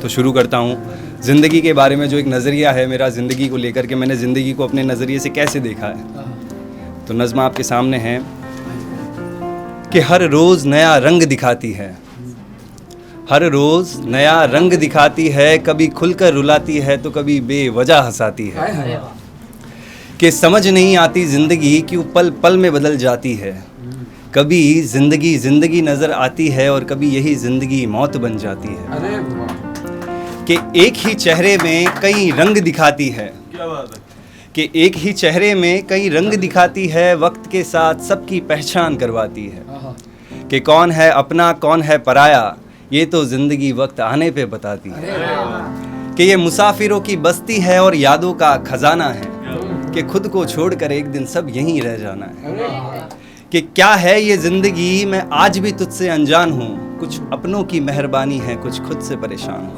तो शुरू करता हूँ ज़िंदगी के बारे में जो एक नज़रिया है मेरा ज़िंदगी को लेकर के, मैंने ज़िंदगी को अपने नज़रिए से कैसे देखा है। तो नज़्म आपके सामने है कि हर रोज़ नया रंग दिखाती है, हर रोज़ नया रंग दिखाती है, कभी खुलकर रुलाती है तो कभी बेवजह हंसाती है। कि समझ नहीं आती ज़िंदगी क्यों पल पल में बदल जाती है, कभी ज़िंदगी ज़िंदगी नज़र आती है और कभी यही ज़िंदगी मौत बन जाती है। कि एक ही चेहरे में कई रंग दिखाती है, क्या बात है। कि एक ही चेहरे में कई रंग दिखाती है, वक्त के साथ सबकी पहचान करवाती है। कि कौन है अपना कौन है पराया, ये तो ज़िंदगी वक्त आने पे बताती है। कि ये मुसाफिरों की बस्ती है और यादों का खजाना है, कि खुद को छोड़कर एक दिन सब यहीं रह जाना है। कि क्या है ये ज़िंदगी, मैं आज भी तुझसे अनजान हूँ, कुछ अपनों की मेहरबानी है, कुछ खुद से परेशान हूँ।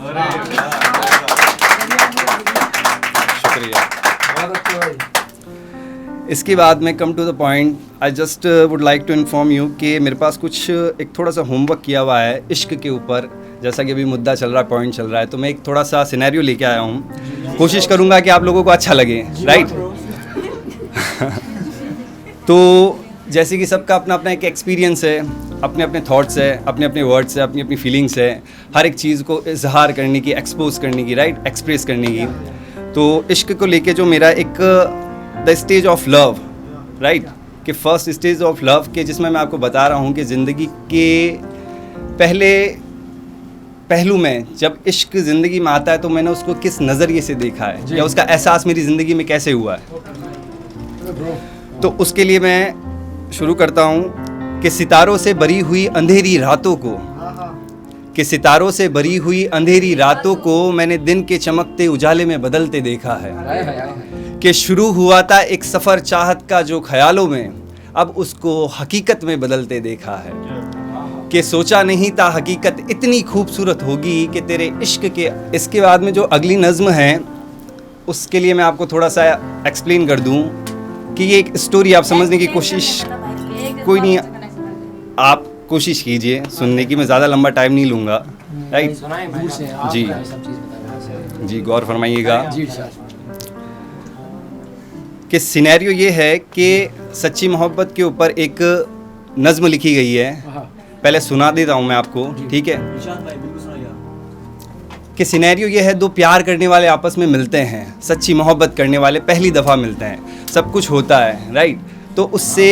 शुक्रिया। इसके बाद में come to the point, I just would like to inform you कि मेरे पास कुछ एक थोड़ा सा होमवर्क किया हुआ है इश्क के ऊपर। जैसा कि अभी मुद्दा चल रहा है, पॉइंट चल रहा है, तो मैं एक थोड़ा सा सिनेरियो लेके आया हूँ। कोशिश करूँगा कि आप लोगों को अच्छा लगे, राइट। तो जैसे कि सबका अपना अपना एक एक्सपीरियंस है, अपने अपने थॉट्स है, अपने अपने वर्ड्स है, अपनी अपनी फीलिंग्स है, हर एक चीज़ को इजहार करने की, एक्सपोज करने की, राइट, एक्सप्रेस करने की। तो इश्क को लेके जो मेरा एक the stage of love, right, कि फर्स्ट स्टेज ऑफ लव के जिसमें मैं आपको बता रहा हूँ कि ज़िंदगी के पहले पहलू में जब इश्क ज़िंदगी में आता है तो मैंने उसको किस नज़रिए से देखा है या उसका एहसास मेरी ज़िंदगी में कैसे हुआ है। तो उसके लिए मैं शुरू करता हूँ कि सितारों से भरी हुई अंधेरी रातों को, कि सितारों से भरी हुई अंधेरी रातों को मैंने दिन के चमकते उजाले में बदलते देखा है। कि शुरू हुआ था एक सफ़र चाहत का जो ख्यालों में, अब उसको हकीकत में बदलते देखा है। कि सोचा नहीं था हकीकत इतनी खूबसूरत होगी कि तेरे इश्क के। इसके बाद में जो अगली नज़्म है उसके लिए मैं आपको थोड़ा सा एक्सप्लेन कर दूं कि ये एक स्टोरी आप समझने की कोशिश, कोई नहीं, आप कोशिश कीजिए सुनने की, मैं ज़्यादा लंबा टाइम नहीं लूँगा, राइट। जी जी, गौर फरमाइएगा कि सिनेरियो ये है कि सच्ची मोहब्बत के ऊपर एक नज़्म लिखी गई है। पहले सुना देता हूँ मैं आपको, ठीक है। कि सिनेरियो ये है, दो प्यार करने वाले आपस में मिलते हैं, सच्ची मोहब्बत करने वाले पहली दफ़ा मिलते हैं, सब कुछ होता है, राइट। तो उससे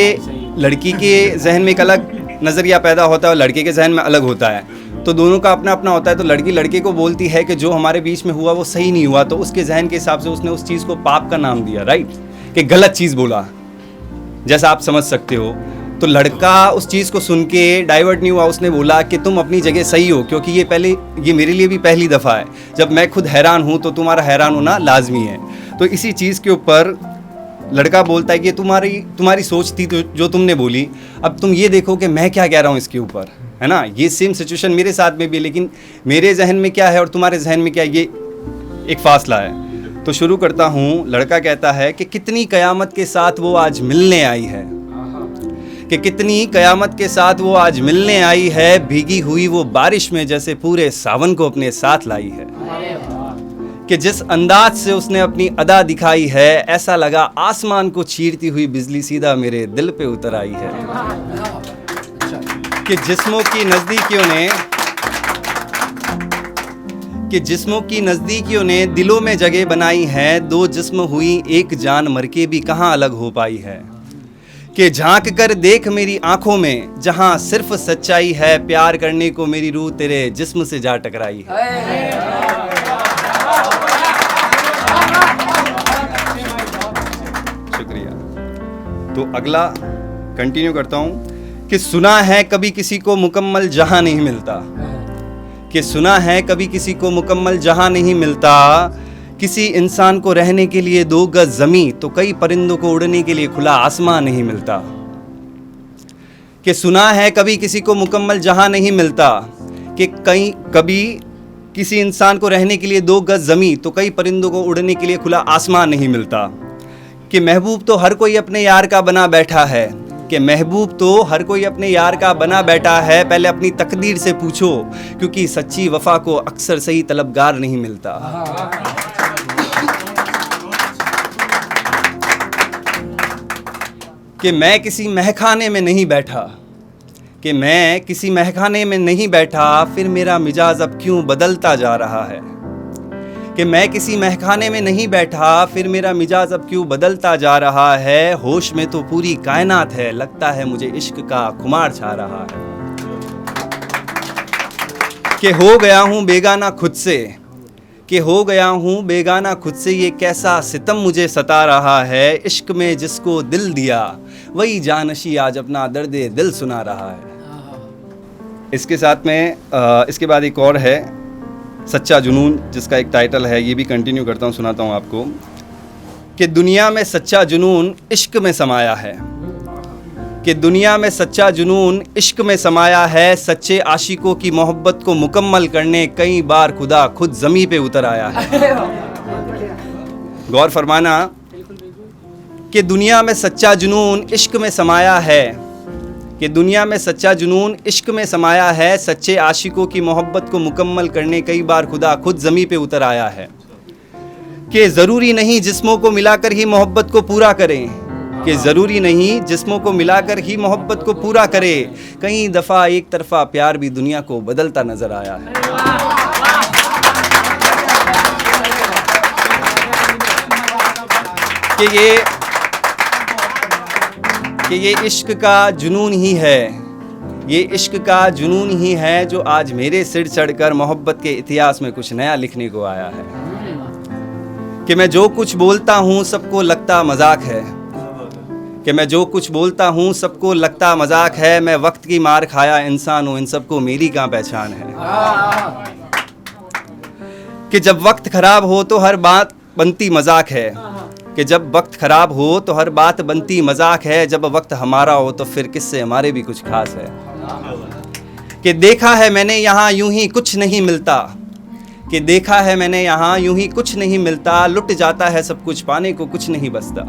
लड़की के जहन में एक अलग नज़रिया पैदा होता है और लड़के के जहन में अलग होता है। तो दोनों का अपना अपना होता है। तो लड़की लड़के को बोलती है कि जो हमारे बीच में हुआ वो सही नहीं हुआ, तो उसके जहन के हिसाब से उसने उस चीज़ को पाप का नाम दिया, राइट, कि गलत चीज़ बोला, जैसा आप समझ सकते हो। तो लड़का उस चीज़ को सुन के डाइवर्ट नहीं हुआ, उसने बोला कि तुम अपनी जगह सही हो, क्योंकि ये मेरे लिए भी पहली दफ़ा है, जब मैं खुद हैरान हूँ तो तुम्हारा हैरान होना लाजमी है। तो इसी चीज़ के ऊपर लड़का बोलता है कि तुम्हारी सोच थी तो जो तुमने बोली, अब तुम ये देखो कि मैं क्या कह रहा हूँ इसके ऊपर, है ना। ये सेम सिचुएशन मेरे साथ में भी, लेकिन मेरे जहन में क्या है और तुम्हारे जहन में क्या है, ये एक फासला है। तो शुरू करता हूँ। लड़का कहता है कि कितनी कयामत के साथ वो आज मिलने आई है, कि कितनी कयामत के साथ वो आज मिलने आई है, भीगी हुई वो बारिश में जैसे पूरे सावन को अपने साथ लाई है। कि जिस अंदाज से उसने अपनी अदा दिखाई है, ऐसा लगा आसमान को चीरती हुई बिजली सीधा मेरे दिल पे उतर आई है। कि जिस्मों की नज़दीकियों ने दिलों में जगह बनाई है, दो जिस्म हुई एक जान, मर के भी कहाँ अलग हो पाई है। कि झांक कर देख मेरी आंखों में, जहां सिर्फ सच्चाई है, प्यार करने को मेरी रूह तेरे जिस्म से जा टकराई है। शुक्रिया। तो अगला कंटिन्यू करता हूं कि सुना है कभी किसी को मुकम्मल जहां नहीं मिलता, कि सुना है कभी किसी को मुकम्मल जहां नहीं मिलता, किसी इंसान को रहने के लिए 2 गज ज़मीं तो कई परिंदों को उड़ने के लिए खुला आसमान नहीं मिलता। कि सुना है कभी किसी को मुकम्मल जहां नहीं मिलता, कि कभी किसी इंसान को रहने के लिए 2 गज ज़मीं तो कई परिंदों को उड़ने के लिए खुला आसमान नहीं मिलता। कि महबूब तो हर कोई अपने यार का बना बैठा है, कि महबूब तो हर कोई अपने यार का बना बैठा है, पहले अपनी तकदीर से पूछो, क्योंकि सच्ची वफा को अक्सर सही तलबगार नहीं मिलता। कि मैं किसी महखाने में नहीं बैठा, कि मैं किसी महखाने में नहीं बैठा, फिर मेरा मिजाज अब क्यों बदलता जा रहा है। कि मैं किसी महखाने में नहीं बैठा, फिर मेरा मिजाज अब क्यों बदलता जा रहा है। होश में तो पूरी कायनात है, लगता है मुझे इश्क का खुमार छा रहा है। कि हो गया हूँ बेगाना खुद से, कि हो गया हूँ बेगाना खुद से, ये कैसा सितम मुझे सता रहा है। इश्क में जिसको दिल दिया, वही जानशी आज अपना दर्द दिल सुना रहा है। इसके साथ में इसके बाद एक और है सच्चा जुनून, जिसका एक टाइटल है, ये भी कंटिन्यू करता हूँ, सुनाता हूँ आपको। कि दुनिया में सच्चा जुनून इश्क में समाया है, कि दुनिया में सच्चा जुनून इश्क में समाया है। सच्चे आशिकों की मोहब्बत को मुकम्मल करने कई बार खुदा खुद ज़मीं पे उतर आया है। गौर फरमाना कि दुनिया में सच्चा जुनून इश्क में समाया है, कि दुनिया में सच्चा जुनून इश्क में समाया है। सच्चे आशिकों की मोहब्बत को मुकम्मल करने कई बार खुदा खुद ज़मीं पे उतर आया है। कि ज़रूरी नहीं जिस्मों को मिलाकर ही मोहब्बत को पूरा करें, कि ज़रूरी नहीं जिस्मों को मिलाकर ही मोहब्बत को पूरा करे। कई दफ़ा एक तरफा प्यार भी दुनिया को बदलता नजर आया है। कि ये इश्क का जुनून ही है, ये इश्क का जुनून ही है, जो आज मेरे सिर चढ़कर मोहब्बत के इतिहास में कुछ नया लिखने को आया है। कि मैं जो कुछ बोलता हूँ सबको लगता मजाक है, कि मैं जो कुछ बोलता हूँ सबको लगता मजाक है। मैं वक्त की मार खाया इंसान हूँ, इन सबको मेरी कहाँ पहचान है। कि जब वक्त खराब हो तो हर बात बनती मजाक है, कि जब वक्त खराब हो तो हर बात बनती मजाक है। जब वक्त हमारा हो तो फिर किससे हमारे भी कुछ खास है। कि देखा है मैंने यहाँ यूं ही कुछ नहीं मिलता, कि देखा है मैंने यहाँ यूं ही कुछ नहीं मिलता। लुट जाता है सब कुछ, पाने को कुछ नहीं बचता।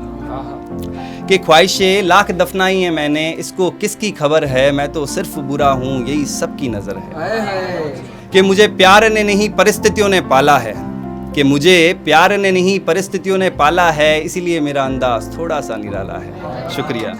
कि ख्वाहिशें लाख दफनाई हैं मैंने, इसको किसकी खबर है। मैं तो सिर्फ बुरा हूँ, यही सबकी नज़र है। कि मुझे प्यार ने नहीं परिस्थितियों ने पाला है, कि मुझे प्यार ने नहीं परिस्थितियों ने पाला है। इसीलिए मेरा अंदाज थोड़ा सा निराला है। शुक्रिया।